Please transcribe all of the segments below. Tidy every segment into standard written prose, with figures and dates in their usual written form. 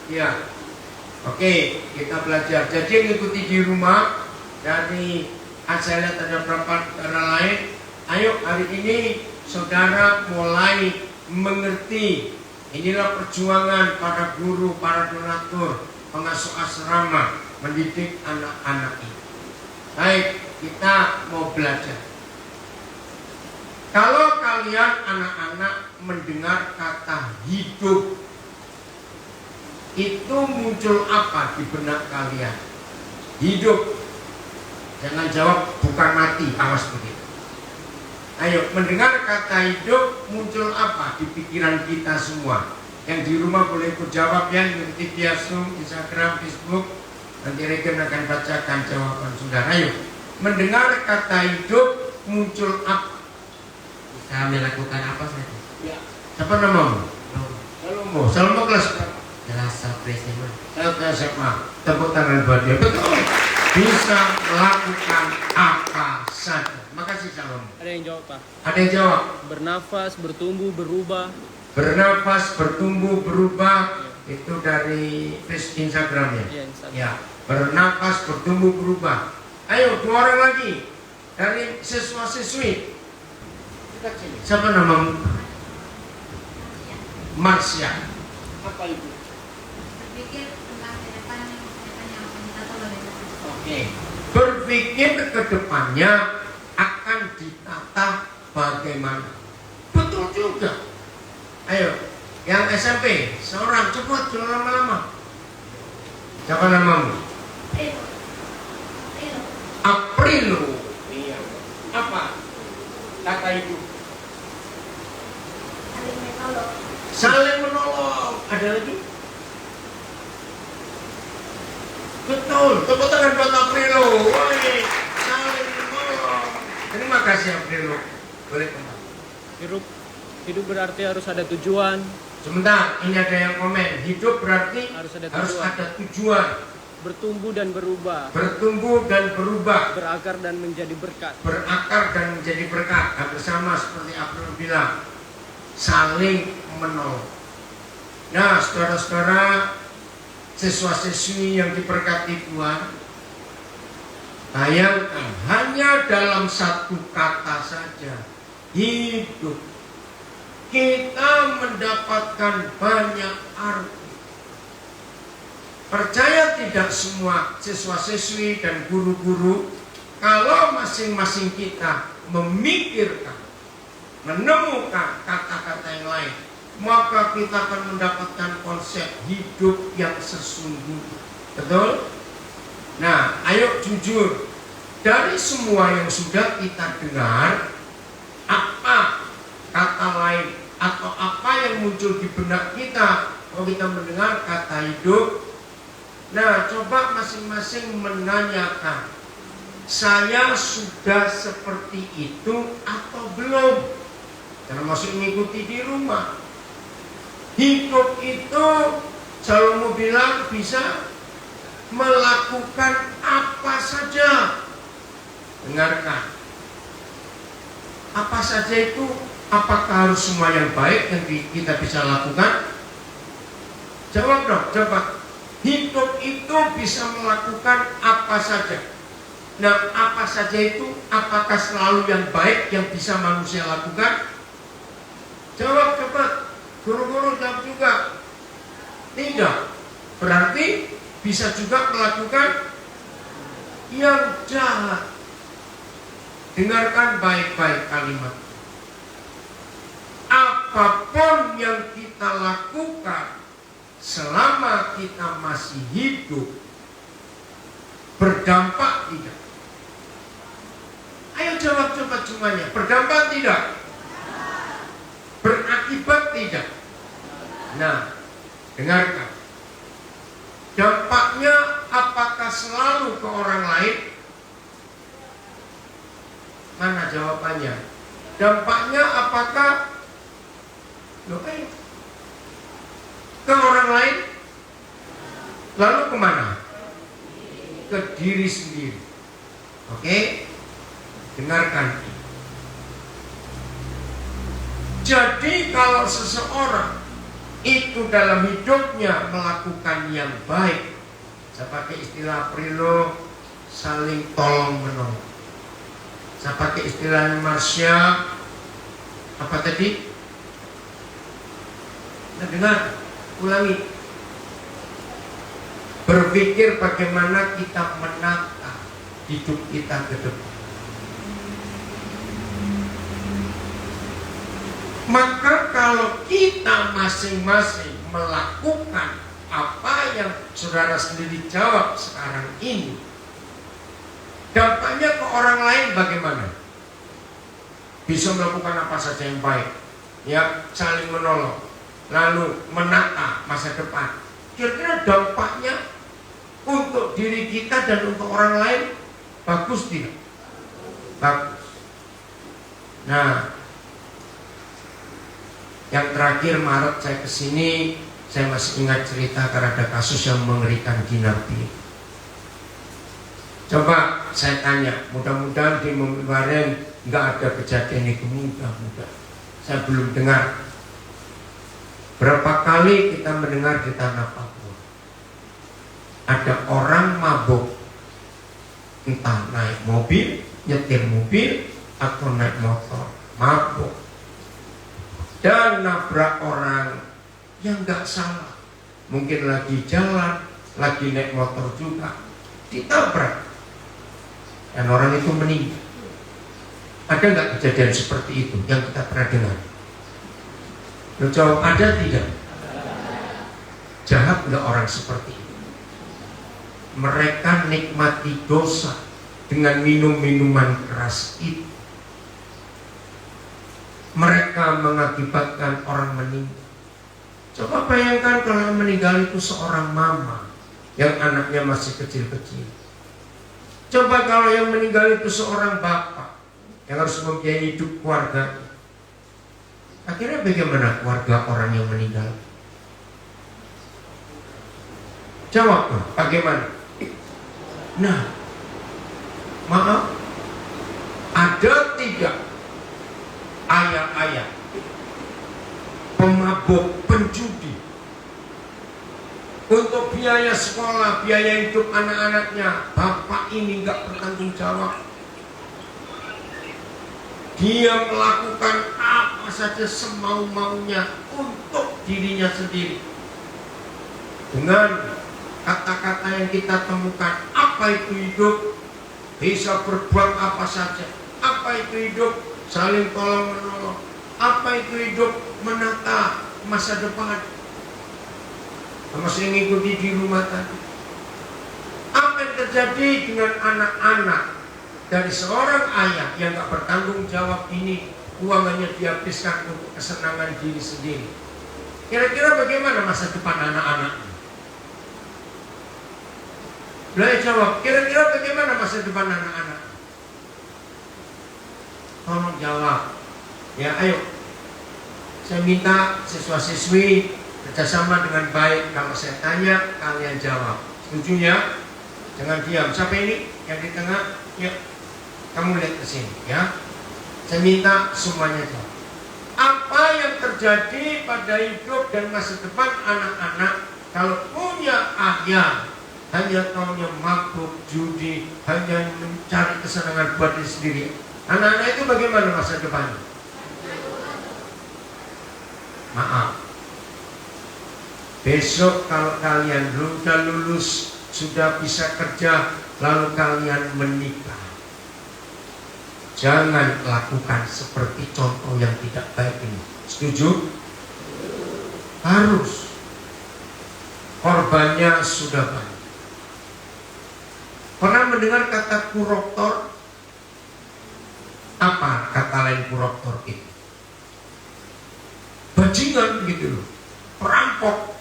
Ya. Oke, kita belajar. Jadi mengikuti di rumah. Dari saya lihat ada beberapa negara lain. Ayo hari ini saudara mulai mengerti. Inilah perjuangan para guru, para donatur, pengasuh asrama mendidik anak-anak ini. Baik, kita mau belajar. Kalau kalian anak-anak mendengar kata hidup, itu muncul apa di benak kalian? Hidup. Jangan jawab bukan mati, awas begitu. Ayo, mendengar kata hidup muncul apa di pikiran kita semua? Yang di rumah boleh ikut jawab ya, mengikuti via Zoom, Instagram, Facebook. Nanti Regen akan bacakan jawaban saudara. Ayo, mendengar kata hidup muncul apa? Bisa melakukan apa saja. Ya. Siapa namamu? Salomo. Salomo kelas berapa? Kelas SMA. Kelas SMA. Tepuk tangan buat dia. Betul. Bisa melakukan apa saja. Makasih Salomo. Ada yang jawab, Pak. Ada yang jawab. Bernafas, bertumbuh, berubah. Bernafas, bertumbuh, berubah. Itu dari Instagramnya. Iya, Instagram. Ya. Bernafas, bertumbuh, berubah. Ayo, 2 orang lagi dari siswa-siswi. Siapa namamu? Marsya. Apa itu? Berpikir tentang ke depan yang akan kita tolong. Oke. Berpikir ke depannya akan ditata bagaimana. Betul juga. Ayo, yang SMP, seorang cepat, jangan lama-lama. Siapa namamu? Aprilo. Iya. Apa kata ibu? Saling menolong. Ada lagi? Betul. Tepuk tangan buat Aprilo. Woi, saling menolong. Terima kasih Aprilo. Boleh kembali. Hidup berarti harus ada tujuan. Sebentar, ini ada yang komen. Hidup berarti Harus ada tujuan. Bertumbuh dan berubah. Bertumbuh dan berubah. Berakar dan menjadi berkat. Berakar dan menjadi berkat. Hampir sama seperti April bilang. Saling menolong. Nah, saudara-saudara, siswa-siswi yang diberkati Tuhan, bayangkan hanya dalam satu kata saja, hidup, kita mendapatkan banyak arti. Percaya tidak semua siswa-siswi dan guru-guru, kalau masing-masing kita memikirkan, menemukan kata-kata yang lain, maka kita akan mendapatkan konsep hidup yang sesungguhnya. Betul? Nah, ayo jujur. Dari semua yang sudah kita dengar, apa kata lain atau apa yang muncul di benak kita kalau kita mendengar kata hidup? Nah, coba masing-masing menanyakan, saya sudah seperti itu atau belum? Termasuk mengikuti di rumah. Hidup itu Salomo bilang bisa melakukan apa saja. Dengarkan. Apa saja itu? Apakah harus semua yang baik yang kita bisa lakukan? Jawab dong, coba. Hidup itu bisa melakukan apa saja. Nah, apa saja itu? Apakah selalu yang baik yang bisa manusia lakukan? Jawab cepat. Guru-guru jawab juga. Tidak. Berarti bisa juga melakukan yang jahat. Dengarkan baik-baik kalimat. Apapun yang kita lakukan selama kita masih hidup, berdampak tidak? Ayo jawab cepat semuanya. Berdampak tidak? Berakibat tidak? Nah, dengarkan. Dampaknya apakah selalu ke orang lain? Mana jawabannya? Dampaknya apakah ke orang lain? Lalu kemana? Ke diri sendiri. Oke? Dengarkan. Jadi kalau seseorang itu dalam hidupnya melakukan yang baik. Saya pakai istilah Aprilo, saling tolong menolong. Saya pakai istilah Marsha, apa tadi? Kita dengar, ulangi. Berpikir bagaimana kita menata hidup kita ke depan. Maka kalau kita masing-masing melakukan apa yang saudara sendiri jawab sekarang ini, dampaknya ke orang lain bagaimana? Bisa melakukan apa saja yang baik, ya, saling menolong, lalu menata masa depan. Kira-kira dampaknya untuk diri kita dan untuk orang lain bagus tidak? Bagus. Nah, yang terakhir Maret saya kesini, saya masih ingat cerita karena ada kasus yang mengerikan di Nabi. Coba saya tanya, mudah-mudahan di kemarin nggak ada kejadian itu, mudah-mudahan. Saya belum dengar. Berapa kali kita mendengar di tanah Papua ada orang mabuk, entah naik mobil, nyetir mobil, atau naik motor, mabuk dan nabrak orang yang nggak salah, mungkin lagi jalan, lagi naik motor juga, ditabrak, dan orang itu meninggal. Ada nggak kejadian seperti itu yang kita pernah dengar? Lo jawab ada tidak? Jahat nggak orang seperti itu? Mereka nikmati dosa dengan minum minuman keras itu. Mereka mengakibatkan orang meninggal. Coba bayangkan kalau yang meninggal itu seorang mama yang anaknya masih kecil-kecil. Coba kalau yang meninggal itu seorang bapak yang harus membiayai hidup keluarga. Akhirnya bagaimana keluarga orang yang meninggal? Jawab, bagaimana? Nah, maaf, ada tidak ayah-ayah pemabuk, penjudi, untuk biaya sekolah, biaya hidup anak-anaknya, bapak ini nggak bertanggung jawab. Dia melakukan apa saja semau-maunya untuk dirinya sendiri. Dengan kata-kata yang kita temukan, apa itu hidup? Bisa berbuat apa saja. Apa itu hidup? Saling tolong menolong. Apa itu hidup? Menata masa depan. Masih mengikuti di rumah tadi. Apa yang terjadi dengan anak-anak dari seorang ayah yang gak bertanggung jawab ini? Uangnya dihabiskan untuk kesenangan diri sendiri. Kira-kira bagaimana masa depan anak-anak? Beliau jawab, kira-kira bagaimana masa depan anak-anak? Tolong jawab. Ya, ayo. Saya minta siswa-siswi kerjasama dengan baik. Kalau saya tanya, kalian jawab. Setuju ya? Jangan diam. Siapa ini? Yang di tengah? Ya, kamu lihat ke sini ya. Saya minta semuanya jawab. Apa yang terjadi pada hidup dan masa depan anak-anak kalau punya ayah hanya taunya mabuk, judi, hanya mencari kesenangan buat diri sendiri? Anak-anak itu bagaimana masa depannya? Maaf, besok kalau kalian sudah lulus, sudah bisa kerja, lalu kalian menikah, jangan lakukan seperti contoh yang tidak baik ini. Setuju? Harus. Korbannya sudah banyak. Pernah mendengar kata koruptor? Apa kata lain koruptor itu? Bajingan gitu loh, perampok.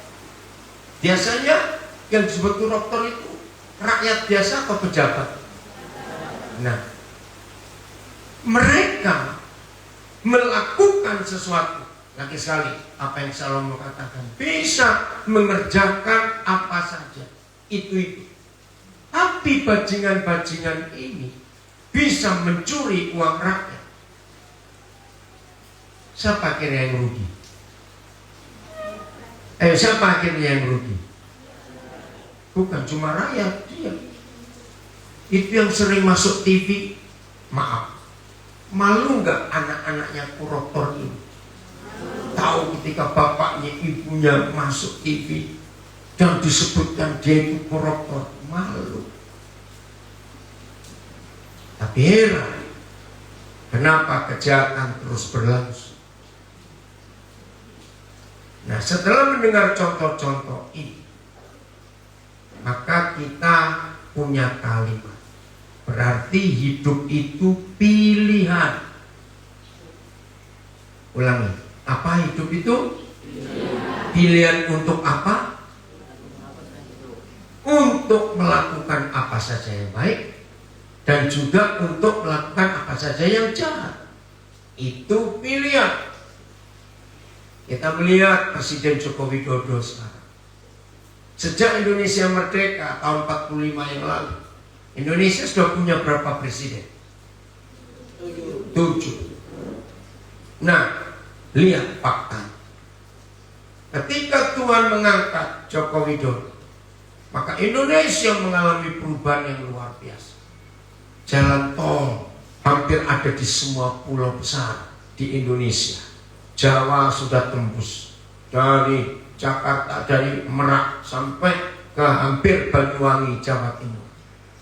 Biasanya yang disebut koruptor itu rakyat biasa atau pejabat? Nah, mereka melakukan sesuatu. Lagi sekali, apa yang Salomo katakan, bisa mengerjakan apa saja, itu. Tapi bajingan-bajingan ini bisa mencuri uang rakyat. Siapa kira yang rugi? Siapa akhirnya yang rugi? Bukan cuma rakyat, dia. Itu yang sering masuk TV. Maaf, malu nggak anak-anaknya koruptor ini? Tahu ketika bapaknya, ibunya masuk TV dan disebutkan dia itu koruptor, malu. Tapi heran, kenapa kejahatan terus berlangsung? Nah, setelah mendengar contoh-contoh ini, maka kita punya kalimat. Berarti hidup itu pilihan. Ulangi, apa hidup itu? Pilihan untuk apa? Untuk melakukan apa saja yang baik dan juga untuk melakukan apa saja yang jahat. Itu pilihan. Kita melihat Presiden Joko Widodo sekarang. Sejak Indonesia merdeka tahun 45 yang lalu, Indonesia sudah punya berapa presiden? 7. Nah, lihat fakta. Ketika Tuhan mengangkat Joko Widodo, maka Indonesia mengalami perubahan yang luar biasa. Jalan tol hampir ada di semua pulau besar di Indonesia. Jawa sudah tembus dari Jakarta, dari Merak sampai ke hampir Banyuwangi, Jawa Timur.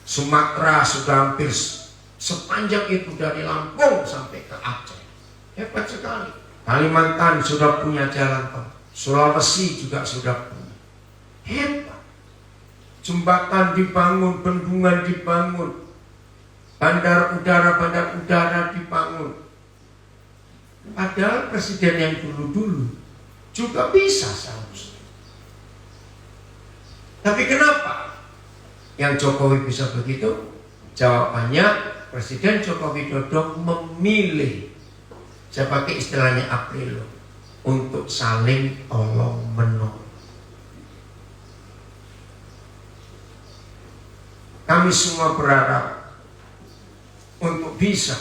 Sumatera sudah hampir sepanjang itu dari Lampung sampai ke Aceh. Hebat sekali. Kalimantan sudah punya jalan tol. Sulawesi juga sudah punya. Hebat. Jembatan dibangun, bendungan dibangun, bandar udara dibangun. Padahal presiden yang dulu-dulu juga bisa seharusnya. Tapi kenapa yang Jokowi bisa begitu? Jawabannya, Presiden Joko Widodo memilih, saya pakai istilahnya Aprilo, untuk saling tolong menolong. Kami semua berharap untuk bisa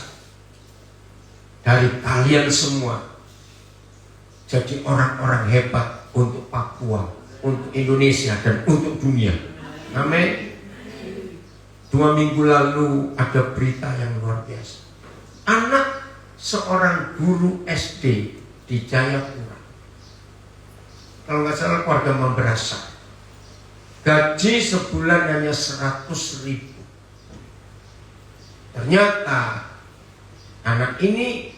dari kalian semua jadi orang-orang hebat untuk Papua, untuk Indonesia, dan untuk dunia. Amin. 2 minggu lalu ada berita yang luar biasa. Anak seorang guru SD di Jayapura, kalau nggak salah keluarga Memberasa, gaji sebulan hanya 100.000. Ternyata anak ini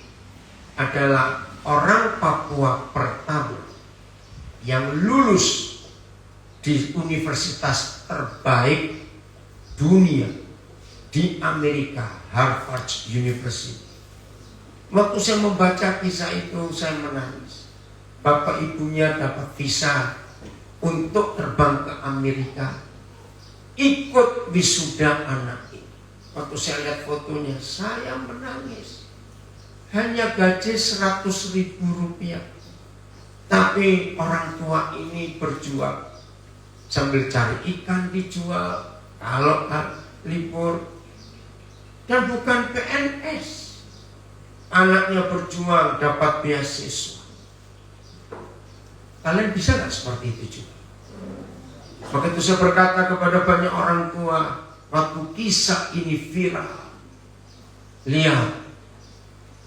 adalah orang Papua pertama yang lulus di universitas terbaik dunia di Amerika, Harvard University. Waktu saya membaca kisah itu, saya menangis. Bapak ibunya dapat visa untuk terbang ke Amerika, ikut wisuda anak ini. Waktu saya lihat fotonya, saya menangis. Hanya gaji 100.000 rupiah. Tapi orang tua ini berjuang sambil cari ikan dijual, kalau libur, dan bukan PNS. Anaknya berjuang dapat beasiswa. Kalian bisa nggak seperti itu juga? Maka itu saya berkata kepada banyak orang tua, waktu kisah ini viral, lihat,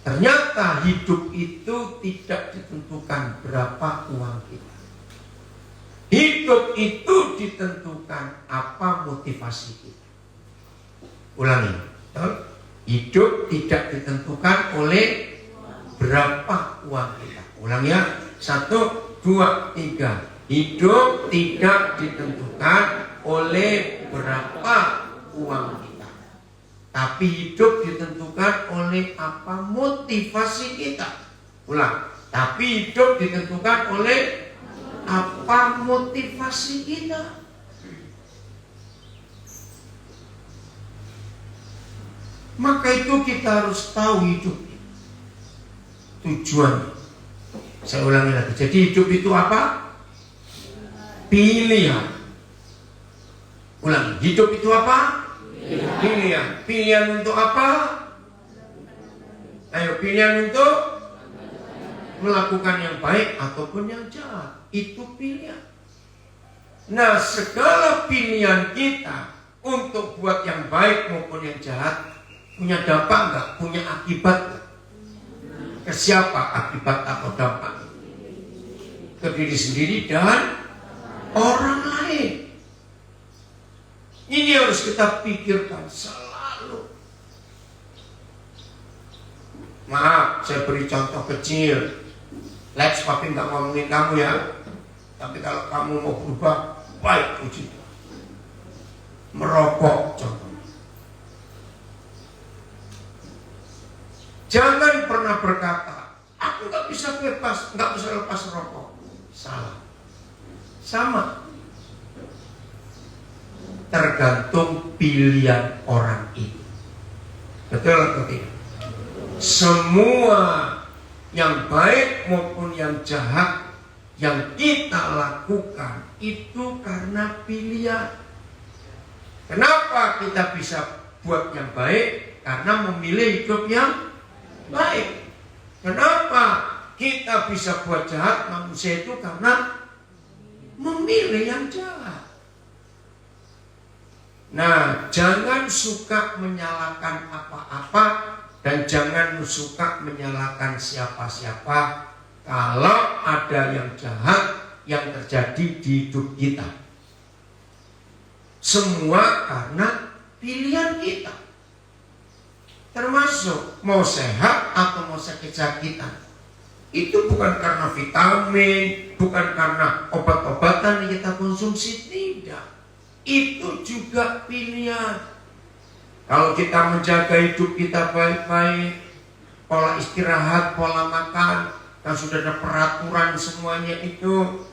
ternyata hidup itu tidak ditentukan berapa uang kita. Hidup itu ditentukan apa motivasi kita. Ulangi, hidup tidak ditentukan oleh berapa uang kita. Ulangi ya, 1, 2, 3. Hidup tidak ditentukan oleh berapa uang kita, tapi hidup ditentukan oleh apa motivasi kita. Ulang, tapi hidup ditentukan oleh apa motivasi kita. Maka itu kita harus tahu hidup tujuannya. Saya ulangi lagi. Jadi hidup itu apa? Pilihan. Ulangi, hidup itu apa? Pilihan. Pilihan untuk apa? Ayo, pilihan untuk melakukan yang baik ataupun yang jahat. Itu pilihan. Nah, segala pilihan kita untuk buat yang baik maupun yang jahat punya dampak enggak? Punya akibat enggak? Ke siapa akibat atau dampak? Ke diri sendiri dan orang lain. Ini harus kita pikirkan selalu. Maaf, saya beri contoh kecil. Lex, papi nggak ngomongin kamu ya. Tapi kalau kamu mau berubah, baik puji. Merokok contohnya. Jangan pernah berkata, aku nggak bisa bebas, nggak bisa lepas rokok. Salah. Sama. Tergantung pilihan orang itu. Betul atau tidak? Semua yang baik maupun yang jahat yang kita lakukan itu karena pilihan. Kenapa kita bisa buat yang baik? Karena memilih hidup yang baik. Kenapa kita bisa buat jahat manusia itu? Karena memilih yang jahat. Nah, jangan suka menyalahkan apa-apa dan jangan suka menyalahkan siapa-siapa kalau ada yang jahat yang terjadi di hidup kita. Semua karena pilihan kita. Termasuk mau sehat atau mau sakit-sakitan. Itu bukan karena vitamin, bukan karena obat-obatan yang kita konsumsi, tidak. Itu juga pilihan. Kalau kita menjaga hidup kita baik-baik, pola istirahat, pola makan, dan sudah ada peraturan semuanya itu,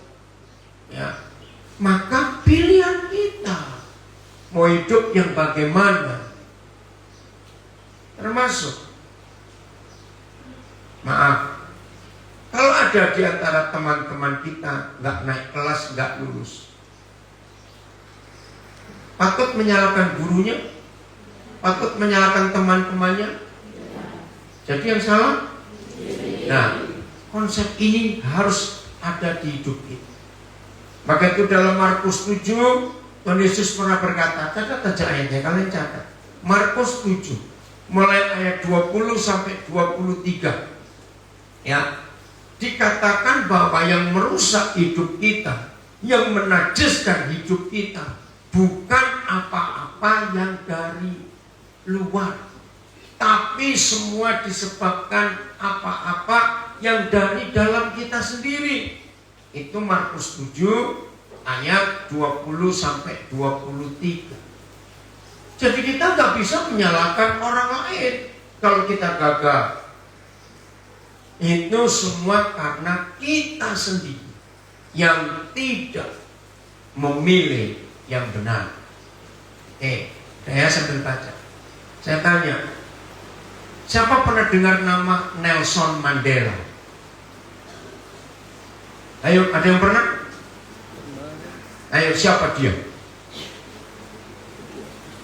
ya, maka pilihan kita mau hidup yang bagaimana. Termasuk, maaf, kalau ada di antara teman-teman kita nggak naik kelas, nggak lulus, patut menyalahkan gurunya, patut menyalahkan teman-temannya. Jadi yang salah. Nah, konsep ini harus ada di hidup kita. Maka itu dalam Markus 7, Tuhan Yesus pernah berkata, catat aja ayatnya, kalian catat. Markus 7, mulai ayat 20 sampai 23. Ya, dikatakan bahwa yang merusak hidup kita, yang menajiskan hidup kita, bukan apa-apa yang dari luar, tapi semua disebabkan apa-apa yang dari dalam kita sendiri. Itu Markus 7 ayat 20 sampai 23. Jadi kita nggak bisa menyalahkan orang lain kalau kita gagal. Itu semua karena kita sendiri yang tidak memilih yang benar. Saya sambil baca. Saya tanya, siapa pernah dengar nama Nelson Mandela? Ayo, ada yang pernah? Ayo, siapa dia?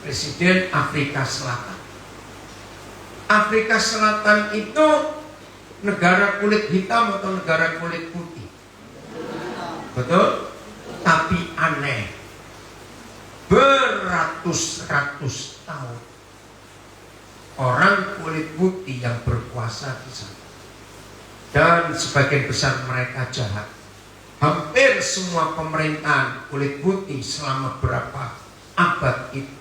Presiden Afrika Selatan. Afrika Selatan itu negara kulit hitam atau negara kulit putih? Betul? Tapi aneh, beratus-ratus tahun orang kulit putih yang berkuasa di sana, dan sebagian besar mereka jahat. Hampir semua pemerintahan kulit putih selama berapa abad itu,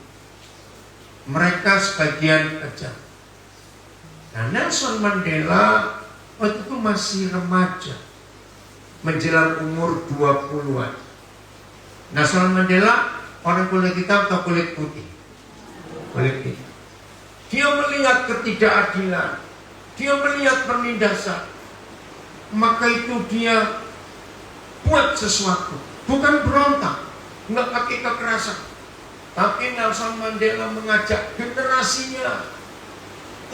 mereka sebagian kejam. Nah, Nelson Mandela waktu itu masih remaja, menjelang umur 20-an. Nelson Mandela orang kulit hitam atau kulit putih? Kulit hitam. Dia melihat ketidakadilan, dia melihat penindasan, maka itu dia buat sesuatu, bukan berontak, nggak pakai kekerasan, tapi Nelson Mandela mengajak generasinya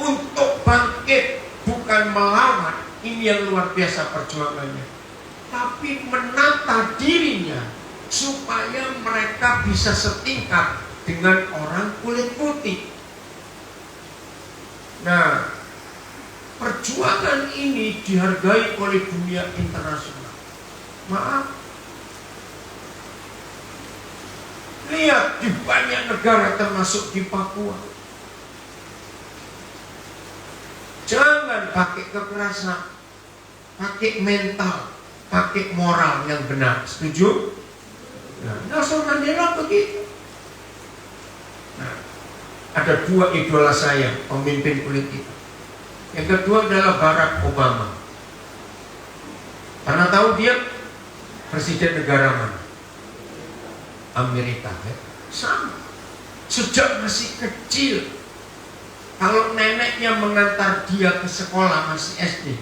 untuk bangkit, bukan melawan. Ini yang luar biasa perjuangannya, tapi menata dirinya supaya mereka bisa setingkat dengan orang kulit putih. Nah, perjuangan ini dihargai oleh dunia internasional. Maaf, lihat di banyak negara termasuk di Papua. Jangan pakai kekerasan, pakai mental, pakai moral yang benar. Setuju? Nah, Nelson Mandela begitu. Nah, ada dua idola saya, pemimpin kulit hitam. Yang kedua adalah Barack Obama. Karena tahu dia presiden negara mana? Amerika. Sama. Sejak masih kecil, kalau neneknya mengantar dia ke sekolah masih SD,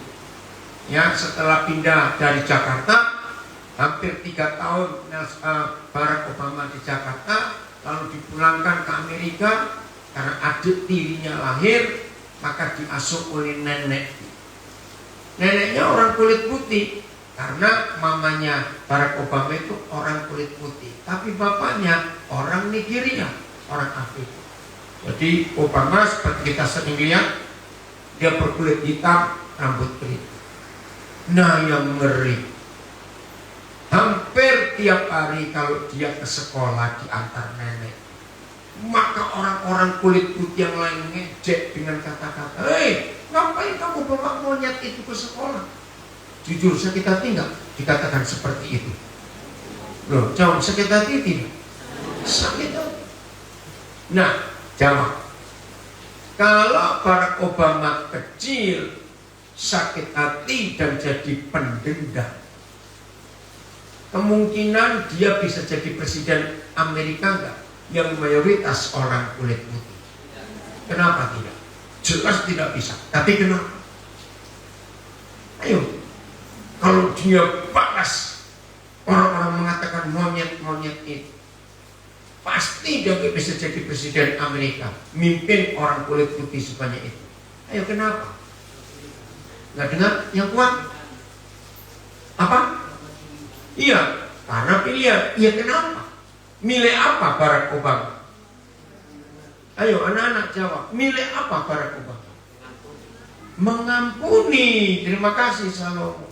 ya, setelah pindah dari Jakarta, hampir 3 tahun Barack Obama di Jakarta, lalu dipulangkan ke Amerika karena adik tirinya lahir, maka diasuh oleh nenek. Neneknya orang kulit putih, karena mamanya Barack Obama itu orang kulit putih, tapi bapaknya orang Nigeria, orang Afrika. Jadi Obama seperti kita sering lihat, dia berkulit hitam, rambut keriting. Nah, yang ngeri, hampir tiap hari kalau dia ke sekolah diantar nenek, maka orang-orang kulit putih yang lain ngejek dengan kata-kata, "Hei, ngapain kamu bawa monyet itu ke sekolah?" Jujur, sakit hati enggak dikatakan seperti itu? Loh, jawab, sakit hati tidak? Sakit hati. Nah, jawab. Kalau Barack Obama kecil, sakit hati dan jadi pendendam, kemungkinan dia bisa jadi presiden Amerika enggak? Yang mayoritas orang kulit putih. Kenapa tidak? Jelas tidak bisa. Tapi kenapa? Ayo, kalau dia balas orang-orang mengatakan monyet-monyet itu, pasti dia bisa jadi presiden Amerika, mimpin orang kulit putih sebanyak itu. Ayo, kenapa? Nggak dengar yang kuat? Apa? Iya, karena pilihan. Iya, kenapa? Milih apa Barack Obama? Ayo anak-anak jawab. Milih apa Barack Obama? Mengampuni. Terima kasih Salomo.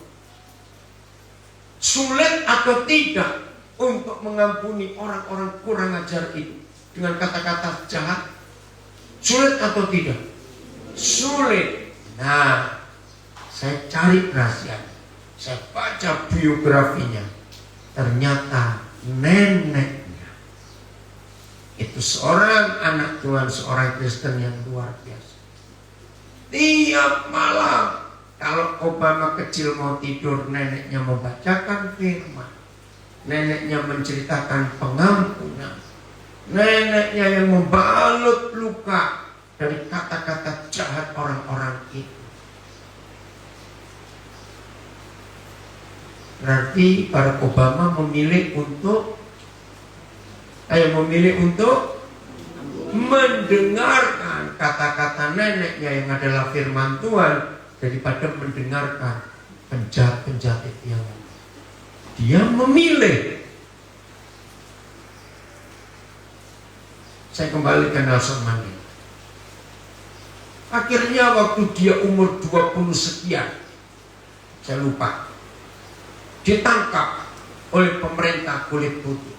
Sulit atau tidak untuk mengampuni orang-orang kurang ajar itu dengan kata-kata jahat? Sulit atau tidak? Sulit. Nah, saya cari rahasia. Saya baca biografinya. Ternyata neneknya itu seorang anak Tuhan, seorang Kristen yang luar biasa. Tiap malam kalau Obama kecil mau tidur, neneknya membacakan firman, neneknya menceritakan pengampunan, neneknya yang membalut luka dari kata-kata jahat orang-orang itu. Berarti Barack Obama memilih untuk mendengarkan kata-kata neneknya yang adalah firman Tuhan daripada mendengarkan penjahat-penjahat itu yang lain. Dia memilih. Saya kembali ke Nelson Mandela. Akhirnya waktu dia umur 20 sekian, saya lupa, ditangkap oleh pemerintah kulit putih,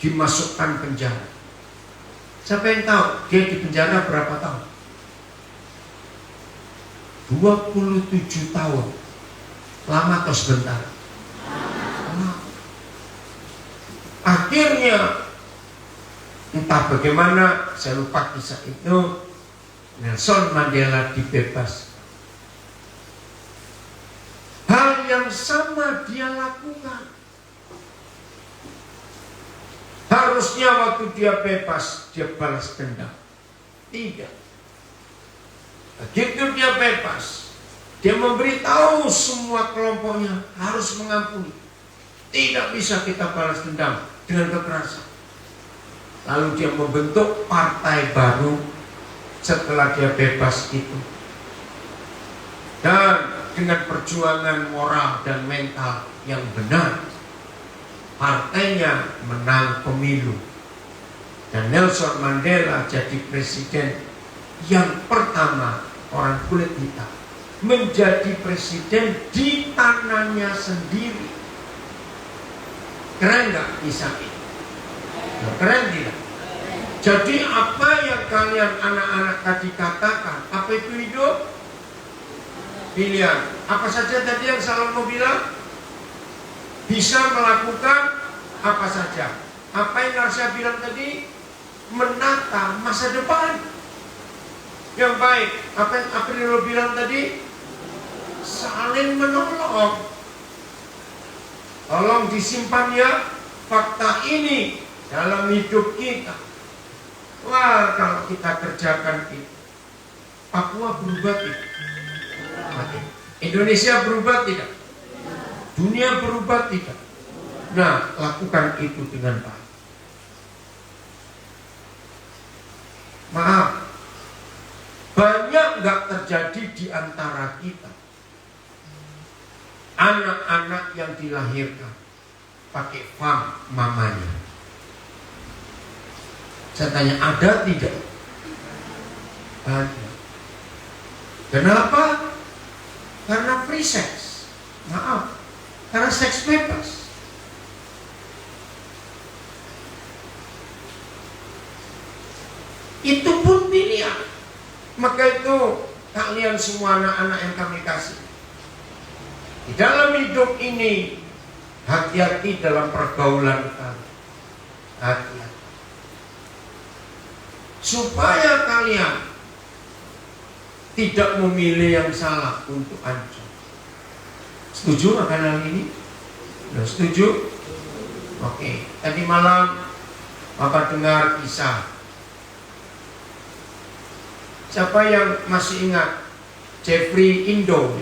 dimasukkan penjara. Siapa yang tahu dia di penjara berapa tahun? 27 tahun. Lama atau sebentar? Lama. Akhirnya entah bagaimana, saya lupa kisah itu, Nelson Mandela dibebaskan. Hal yang sama dia lakukan. Harusnya waktu dia bebas, dia balas dendam. Tidak. Begitu dia bebas, dia memberitahu semua kelompoknya harus mengampuni. Tidak bisa kita balas dendam dengan kekerasan. Lalu dia membentuk partai baru setelah dia bebas itu. Dan dengan perjuangan moral dan mental yang benar, partainya menang pemilu. Dan Nelson Mandela jadi presiden yang pertama orang kulit hitam menjadi presiden di tangannya sendiri. Keren nggak kisah ini? Keren tidak? Jadi apa yang kalian anak-anak tadi katakan, apa itu hidup? Pilihan. Apa saja tadi yang Salomo bilang? Bisa melakukan apa saja. Apa yang Narsya bilang tadi? Menata masa depan yang baik. Apa yang Aprilo bilang tadi? Saling menolong. Tolong disimpan ya fakta ini dalam hidup kita. Wah, kalau kita kerjakan itu, Papua berubah tidak? Indonesia berubah tidak? Dunia berubah tidak? Nah, lakukan itu dengan baik. Maaf, banyak nggak terjadi di antara kita. Anak-anak yang dilahirkan pakai fam mamanya. Saya tanya, ada tidak? Ada. Kenapa? Karena free sex. Maaf, karena seks bebas. Itu pun pilihan. Maka itu kalian semua anak-anak yang kami kasih, di dalam hidup ini hati-hati dalam pergaulan kalian. Hati-hati. Supaya kalian tidak memilih yang salah untuk hancur. Setuju akan hal ini? Sudah setuju? Oke. Tadi malam Bapak dengar kisah. Siapa yang masih ingat Jeffrey Indo?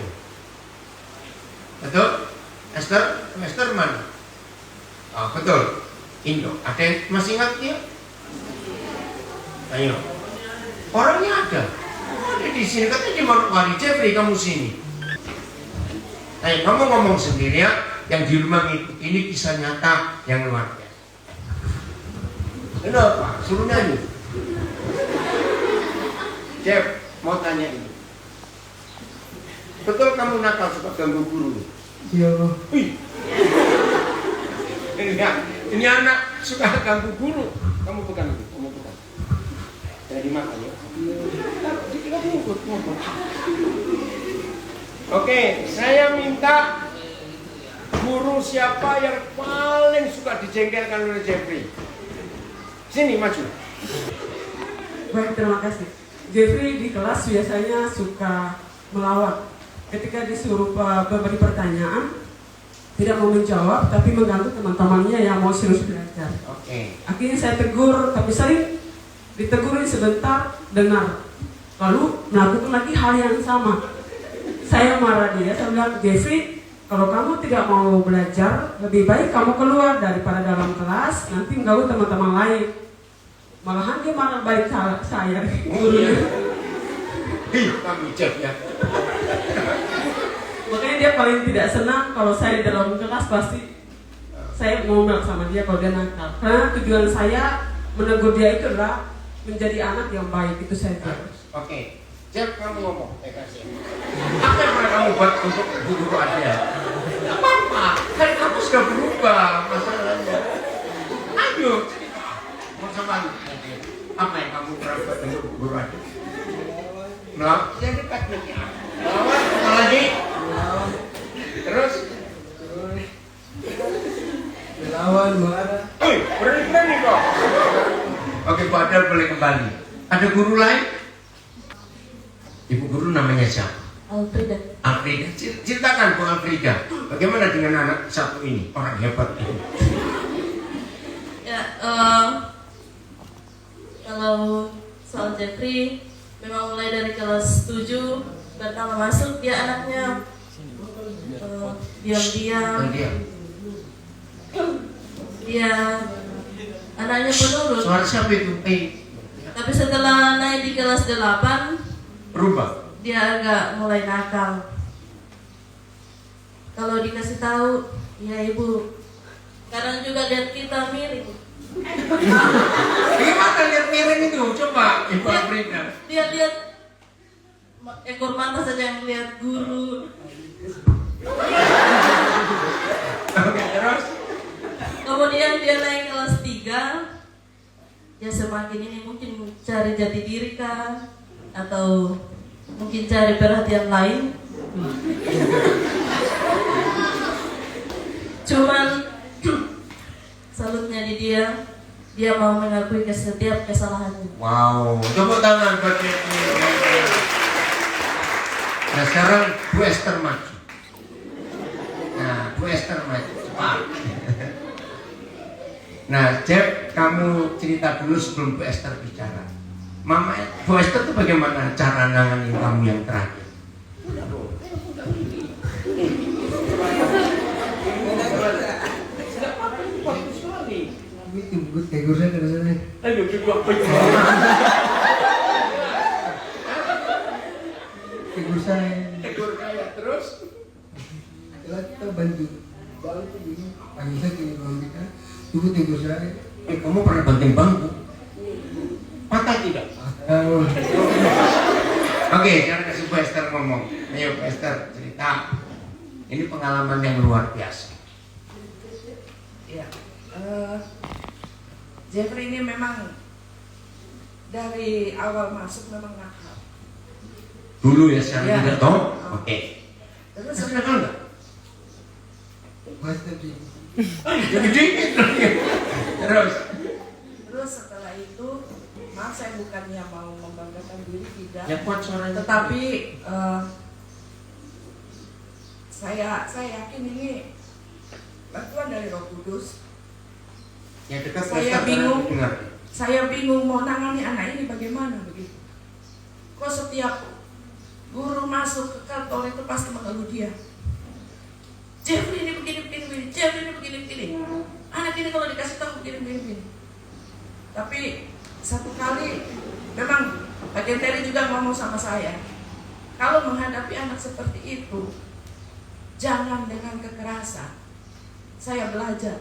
Betul? Esther mana? Oh, betul. Indo. Ada yang masih ingat dia? Ayo. Orangnya ada. Ada di sini. Katanya di Manokwari. Jeffrey, kamu sini. Ayo, kamu ngomong sendiri ya. Yang di rumah ngikut. Ini kisah nyata yang luar biasa. Kenapa? Suruh nyanyi. Jeff, mau tanya ini. Betul kamu nakal suka ganggu guru? Iya. Ini anak suka ganggu guru. Kamu pegang itu, kamu pegang. Jadi makan ya. Oke, saya minta guru siapa yang paling suka dijengkelkan oleh Jeffrey. Sini maju. Baik, terima kasih. Jeffrey di kelas biasanya suka melawan. Ketika disuruh memberi pertanyaan, tidak mau menjawab, tapi mengganggu teman-temannya yang mau serius belajar. Oke. Akhirnya saya tegur, tapi sering ditegurin sebentar, dengar. Lalu melakukan lagi hal yang sama. Saya marah dia, saya bilang, Jeffrey, kalau kamu tidak mau belajar, lebih baik kamu keluar daripada dalam kelas, nanti mengganggu teman-teman lain. Malahan dia marah balik saya, gurunya. Kami cek ya. Makanya dia paling tidak senang kalau saya di dalam kelas, pasti saya ngomel sama dia kalau dia nakal. Karena tujuan saya menegur dia itu adalah menjadi anak yang baik, itu saja. Oke, Jeff, kamu ngomong, saya kasih. Apa yang pernah kamu buat untuk guru Anda? Apa? Kan kamu sudah berubah masalahnya. Ayo, mau sama apa yang kamu pernah buat untuk guru Anda? Melawan, saya dekat nih. Melawan, apa lagi? Terus? Melawan, marah. Berani kok. Oke, Pak Adel boleh kembali. Ada guru lain? Ibu guru namanya siapa? Alfreda. Alfreda. Ceritakan Bu Alfreda, bagaimana dengan anak satu ini, orang hebat ini? Ya, kalau soal Jeffrey, memang mulai dari kelas 7 pertama masuk dia anaknya diam-diam. Dia anaknya penurut. Suara siapa itu? Tapi setelah naik di kelas 8 Berubah. dia agak mulai nakal. Kalau dikasih tahu, ya ibu, kadang juga lihat kita miring. Gimana lihat miring itu? Coba Ibu Alfreda. Dia lihat ekor mata saja yang lihat guru. Oke, terus? Kemudian dia naik kelas 3. Ya semakin ini mungkin cari jati diri kah, atau mungkin cari perhatian lain. Cuman salutnya di dia mau mengakui ke setiap kesalahannya. Wow, tepuk tangan buat Jeffrey. Nah sekarang Bu Esther maju. Nah Bu Esther maju, cepat. Nah Jeff, kamu cerita dulu sebelum Bu Esther bicara. Mama, Bu Esther tuh bagaimana cara nanganin kamu yang terakhir? Tegur saya dari sana. Tegur saya. Tegur saya terus. Setelah kita bantu ini, panggil saya ke ruang kita. Ibu tegur saya. Kamu pernah banting bangku? Patah tidak? Oke, sekarang kasih Bu Esther ngomong. Ayo Bu Esther cerita. Ini pengalaman yang luar biasa. Ya, Jeffrey ini memang dari awal masuk memang nakal. Dulu ya, sekarang Ya. tidak tahu. Oke. Terus Sekarang nakal nggak? Mas tadi Jadi dikit lagi. Terus setelah itu, maaf saya bukannya mau membanggakan diri tidak, ya kuat suaranya. tetapi saya yakin ini bantuan dari Roh Kudus. Ya dekat Saya bingung. dengar. Saya bingung mau nangani anak ini bagaimana begitu. Kok setiap guru masuk ke kantor itu pasti mengeluh dia. Jeffrey ini begini, Jeffrey ini begini. Anak ini kalau dikasih tahu begini. Tapi satu kali memang bagian Terry juga ngomong sama saya, kalau menghadapi anak seperti itu, jangan dengan kekerasan. Saya belajar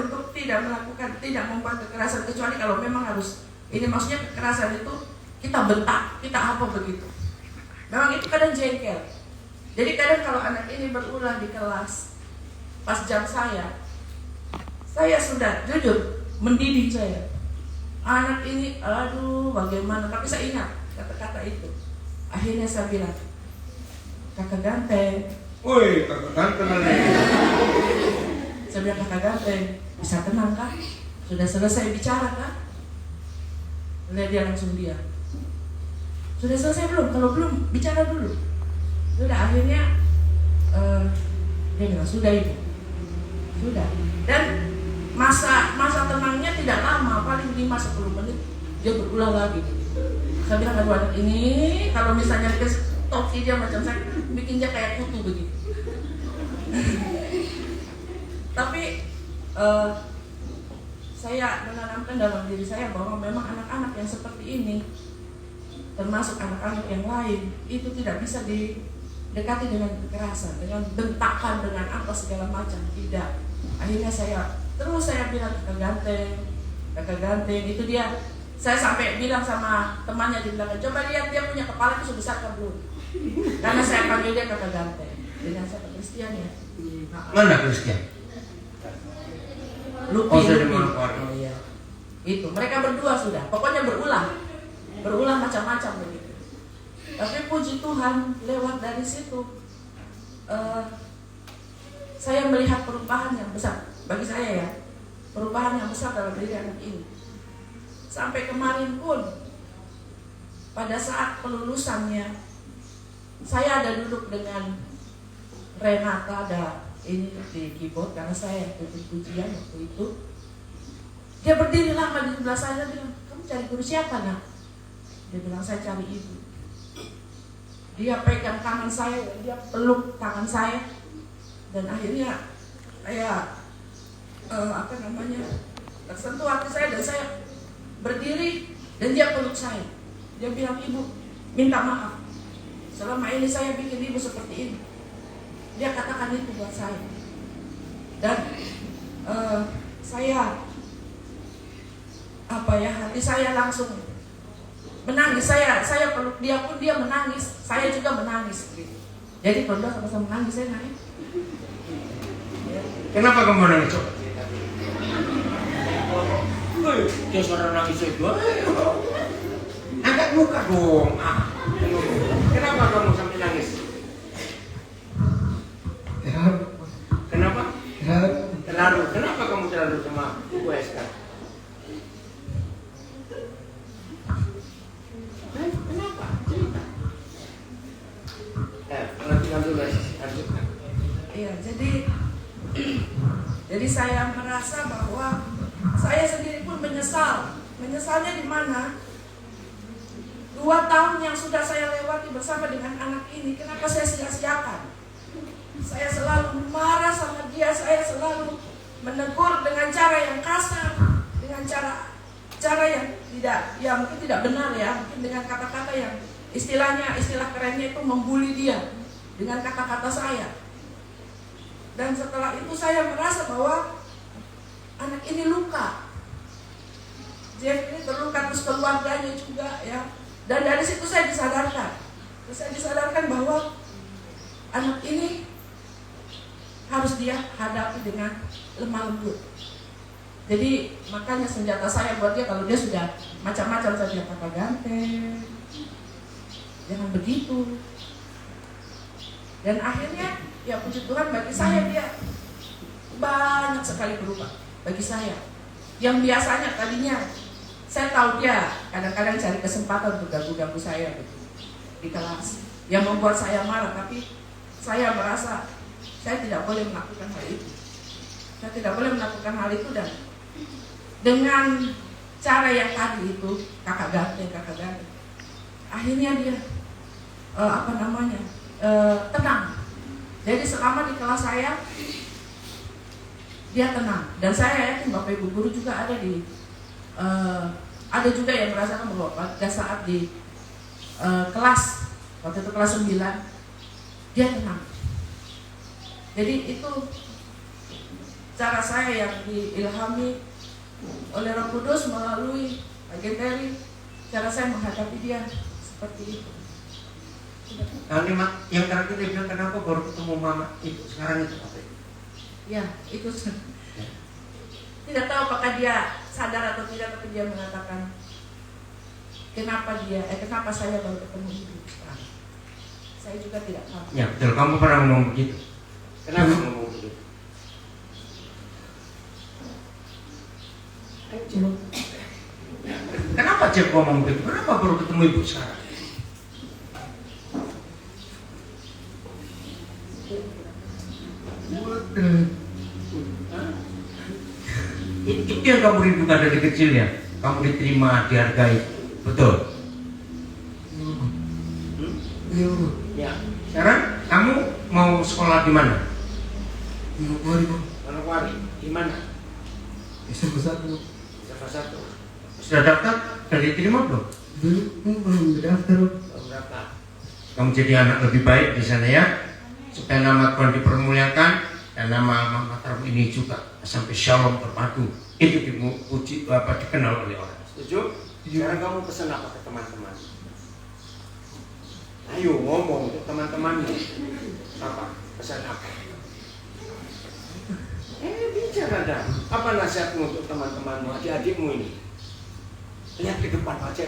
untuk tidak membuat kekerasan, kecuali kalau memang harus. Ini maksudnya kekerasan itu kita bentak, kita apa begitu. Memang itu kadang jengkel. Jadi kadang kalau anak ini berulah di kelas, pas jam saya sudah jujur mendidih saya. Anak ini, aduh bagaimana, tapi saya ingat kata-kata itu. Akhirnya saya bilang, kakak ganteng. Woi, kakak ganteng lagi. Saya bilang, kakak ganteng, bisa tenang kah? Sudah selesai bicara kah? Lalu dia langsung diam. Sudah selesai belum? Kalau belum, bicara dulu. Sudah, akhirnya dia bilang, sudah ibu. Sudah. Dan masa tenangnya tidak lama, paling 5-10 menit dia berulang lagi. Saya bilang, aduh anak ini kalau misalnya ke toki dia macam saya, bikin dia kayak kutu begitu. Tapi saya menanamkan dalam diri saya bahwa memang anak-anak yang seperti ini, termasuk anak-anak yang lain, itu tidak bisa didekati dengan kekerasan, dengan bentakan, dengan apa segala macam. Tidak. Akhirnya saya bilang, kakak ganteng, itu dia. Saya sampai bilang sama temannya di belakang, coba lihat dia punya kepala itu sebesar kan belum? Karena saya panggil dia kakak ganteng. Dengan satu Kristian ya. Mana Kristian? Lupi. Oh, iya. Itu mereka berdua sudah. Pokoknya berulang macam-macam begitu. Tapi puji Tuhan lewat dari situ saya melihat perubahan yang besar bagi saya ya, perubahan yang besar dalam diri anak ini. Sampai kemarin pun pada saat pelulusannya saya ada duduk dengan Renata, ada ini di keyboard karena saya ikut pujian waktu itu. Dia berdiri lama di sebelah saya bilang, kamu cari guru siapa nak? Dia bilang, saya cari ibu. Dia pegang tangan saya, dia peluk tangan saya, dan akhirnya saya tersentuh hati saya, dan saya berdiri dan dia peluk saya. Dia bilang, ibu minta maaf, selama ini saya bikin ibu seperti ini. Dia katakan itu buat saya, dan saya hati saya langsung menangis. Saya peluk dia pun dia menangis, saya juga menangis. Gitu. Jadi berdua sama-sama menangis, saya nangis. Kenapa kamu nangis? Dia suara nangis itu. Angkat muka dong. Kenapa kamu sampai nangis? Kenapa? Terlalu. Kenapa kamu terlalu sama Ibu Eska? Kenapa? Cerita. Lanjutkan dulu, lanjutkan. Iya, jadi saya merasa bahwa saya sendiri pun menyesal. Menyesalnya di mana? 2 tahun yang sudah saya lewati bersama dengan anak ini, kenapa saya sia-siakan? Saya selalu marah sama dia, saya selalu menegur dengan cara yang kasar, dengan cara yang mungkin tidak benar ya, mungkin dengan kata-kata yang istilah kerennya itu membuli dia dengan kata-kata saya. Dan setelah itu saya merasa bahwa anak ini luka. Jeff ini terluka, terus keluarganya juga ya. Dan dari situ saya disadarkan bahwa anak ini harus dia hadapi dengan lemah lembut. Jadi makanya senjata saya buat dia, kalau dia sudah macam-macam saja, kata ganteng, jangan begitu. Dan akhirnya ya puji Tuhan, bagi saya dia banyak sekali berubah. Bagi saya yang biasanya tadinya saya tahu dia kadang-kadang cari kesempatan untuk ganggu saya gitu, di kelas, yang membuat saya marah, tapi saya merasa saya tidak boleh melakukan hal itu. Saya tidak boleh melakukan hal itu, dan dengan cara yang tadi itu kakak ganteng. Akhirnya dia tenang. Jadi selama di kelas saya dia tenang, dan saya yakin Bapak Ibu guru juga ada juga yang merasakan bahwa pada saat di kelas, waktu itu kelas 9, dia tenang. Jadi itu cara saya yang diilhami oleh Roh Kudus melalui Pak Genteri, cara saya menghadapi dia seperti itu. Kalimat yang terakhir dia bilang, kenapa baru ketemu mama itu sekarang itu apa? Ya, itu tidak tahu apakah dia sadar atau tidak, tapi dia mengatakan kenapa saya baru ketemu ibu sekarang. Saya juga tidak tahu. Ya betul, kamu pernah ngomong begitu. Kenapa ngomong begitu? Kenapa Jeff ngomong begitu? Kenapa baru ketemu ibu sekarang? Itu yang kamu rindukan dari kecil ya? Kamu diterima, dihargai, betul? Ya. Sekarang kamu mau sekolah di mana? Manokwari. Di mana? SMA 1. SMA 1. Sudah daftar? Sudah diterima belum? Belum daftar. Belum daftar. Kamu jadi anak lebih baik di sana ya, supaya nama Tuhan dipermuliakan dan nama Mataram ini juga sampai shalom terpadu. Itu dipuji, dikenal oleh orang. Setuju? Sekarang kamu pesan apa ke teman-teman? Ayo ngomong untuk teman-temanmu. Apa? Pesan apa? Bicara dah. Apa nasihatmu untuk teman-temanmu, adik-adikmu ini? Lihat ke depan aja.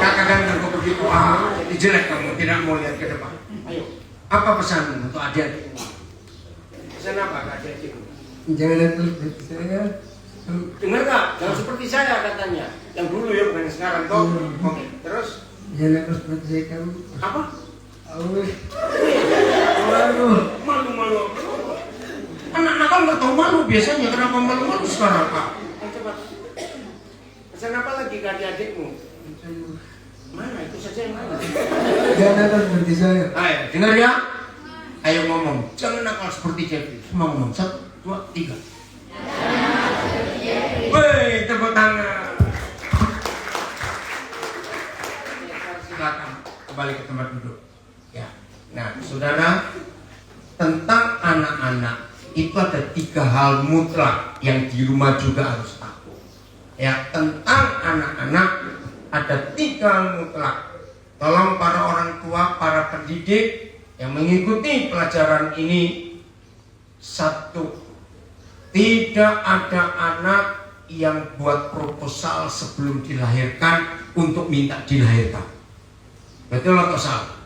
Kadang-kadang kau begitu, jadi jelek kamu, tidak mau lihat ke depan. Ayo, apa pesanmu untuk adik-adikmu? Pesan apa ke adik-adikmu? Jangan seperti saya. Dengar gak? Jangan seperti saya katanya. Yang dulu ya, bukan yang sekarang toh. Oke, terus? Jangan seperti saya kamu. Apa? Malu. Anak-anak kan nggak tahu malu biasanya. Kenapa malu-malu sekarang Pak? Coba. Pesan apa lagi ke adik-adikmu? Mana itu saja yang mana? Jangan seperti saya. Ayo, dengar ya. Ayo ngomong. Jangan nakal seperti Jeffrey. Semua ngomong. 1, 2, 3. Woi, tepuk tangan. Silakan kembali ke tempat duduk. Ya. Nah, saudara, tentang anak-anak itu ada 3 hal mutlak yang di rumah juga harus tahu. Ya, tentang anak-anak ada 3 hal mutlak. Tolong para orang tua, para pendidik yang mengikuti pelajaran ini. 1, tidak ada anak yang buat proposal sebelum dilahirkan untuk minta dilahirkan. Betul atau salah?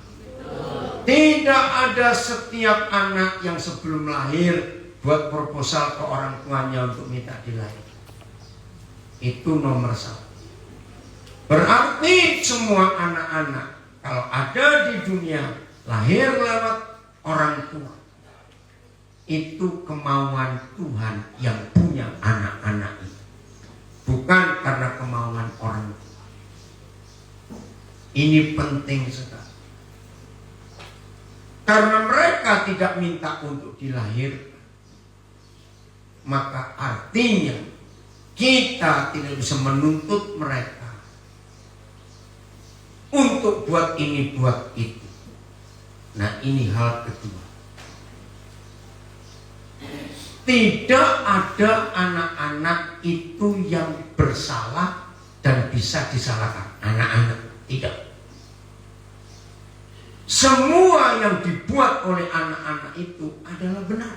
Tidak ada setiap anak yang sebelum lahir buat proposal ke orang tuanya untuk minta dilahirkan. Itu nomor 1. Berarti semua anak-anak kalau ada di dunia lahir lewat orang tua, itu kemauan Tuhan yang punya anak-anak itu, bukan karena kemauan orang tua. Ini penting sekali. Karena mereka tidak minta untuk dilahirkan, maka artinya kita tidak bisa menuntut mereka untuk buat ini, buat itu. Nah, ini hal kedua. Tidak ada anak-anak itu yang bersalah dan bisa disalahkan. Anak-anak tidak. Semua yang dibuat oleh anak-anak itu adalah benar.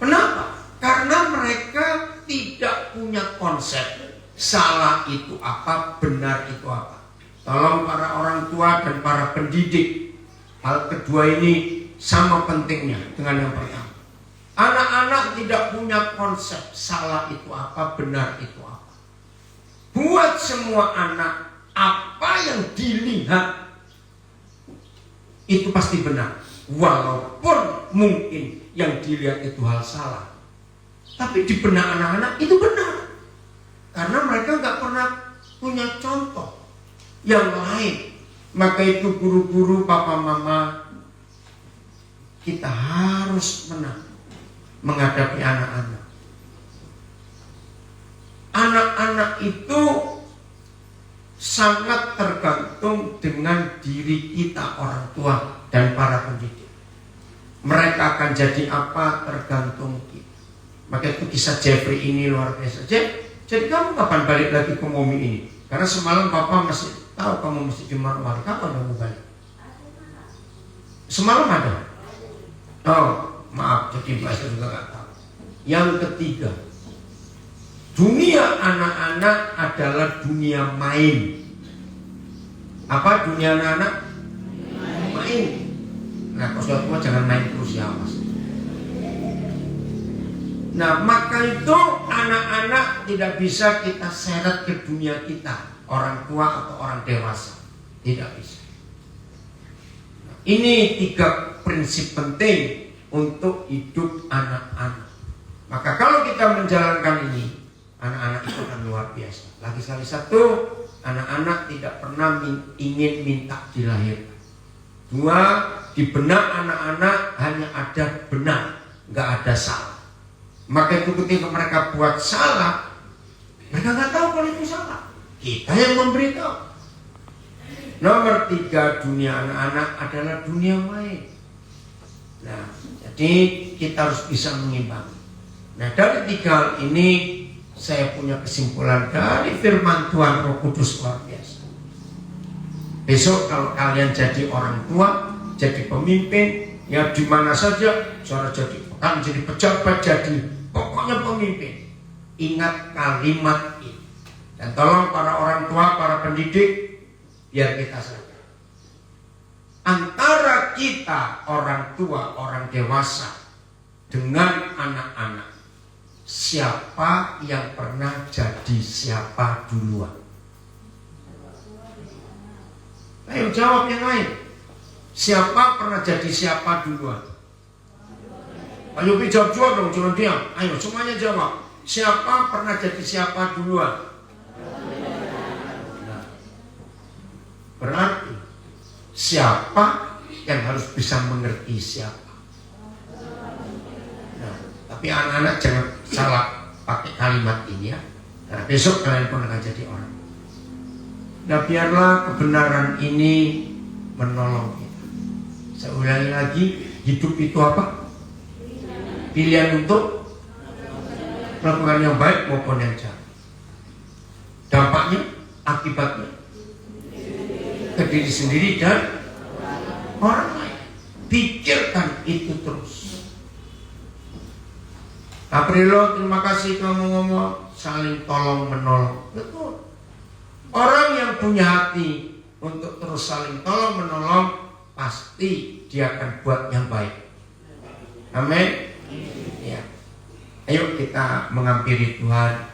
Kenapa? Karena mereka tidak punya konsep salah itu apa, benar itu apa. Tolong para orang tua dan para pendidik, hal kedua ini sama pentingnya dengan yang pertama. Anak-anak tidak punya konsep salah itu apa, benar itu apa. Buat semua anak, apa yang dilihat itu pasti benar, walaupun mungkin yang dilihat itu hal salah, tapi di benak anak-anak itu benar, karena mereka nggak pernah punya contoh yang lain. Maka itu guru-guru, papa mama, kita harus menang menghadapi anak-anak. Anak-anak itu sangat tergantung dengan diri kita, orang tua dan para pendidik. Mereka akan jadi apa tergantung kita. Maka itu kisah Jeffrey ini luar biasa. Jadi kamu kapan balik lagi ke Momi ini? Karena semalam papa masih tahu kamu mesti di Marwar. Kapan kamu balik? Semalam ada? Oh, maaf, jadi Mbak Esther juga gak tahu. Yang ketiga, dunia anak-anak adalah dunia main. Apa dunia anak-anak? Main. Nah, kalau sudah tua jangan main terus ya, Mas. Nah, maka itu anak-anak tidak bisa kita seret ke dunia kita, orang tua atau orang dewasa. Tidak bisa. Nah, ini 3 prinsip penting untuk hidup anak-anak. Maka kalau kita menjalankan ini, anak-anak itu akan luar biasa. Lagi sekali satu, anak-anak tidak pernah ingin minta dilahirkan. 2, di benak anak-anak hanya ada benar, nggak ada salah. Maka itu ketika mereka buat salah, mereka nggak tahu kalau itu salah. Kita yang memberitahu. Nomor 3, dunia anak-anak adalah dunia main. Nah, jadi kita harus bisa mengimbangi. Nah, dari 3 hal ini saya punya kesimpulan dari firman Tuhan Roh Kudus luar biasa. Besok kalau kalian jadi orang tua, jadi pemimpin, ya di mana saja, suara jadi kan jadi pejabat, jadi pokoknya pemimpin. Ingat kalimat ini. Dan tolong para orang tua, para pendidik, biar kita sadar. Antara kita orang tua, orang dewasa dengan anak-anak, siapa yang pernah jadi siapa duluan? Ayo jawab yang lain. Siapa pernah jadi siapa duluan? Ayo jawab dong, jangan diam. Ayo semuanya jawab. Siapa pernah jadi siapa duluan? Nah, berarti siapa yang harus bisa mengerti siapa? Nah, tapi anak-anak jangan salah pakai kalimat ini ya. Karena besok kalian pun akan jadi orang. Nah, biarlah kebenaran ini menolong kita. Saya ulangi lagi, hidup itu apa? Pilihan untuk melakukan yang baik maupun yang jahat. Dampaknya, akibatnya ke diri sendiri dan orang lain. Pikirkan itu terus. Aprilo, terima kasih kamu ngomong saling tolong menolong. Betul. Orang yang punya hati untuk terus saling tolong menolong, pasti dia akan buat yang baik. Amin. Ya. Ayo kita menghampiri Tuhan.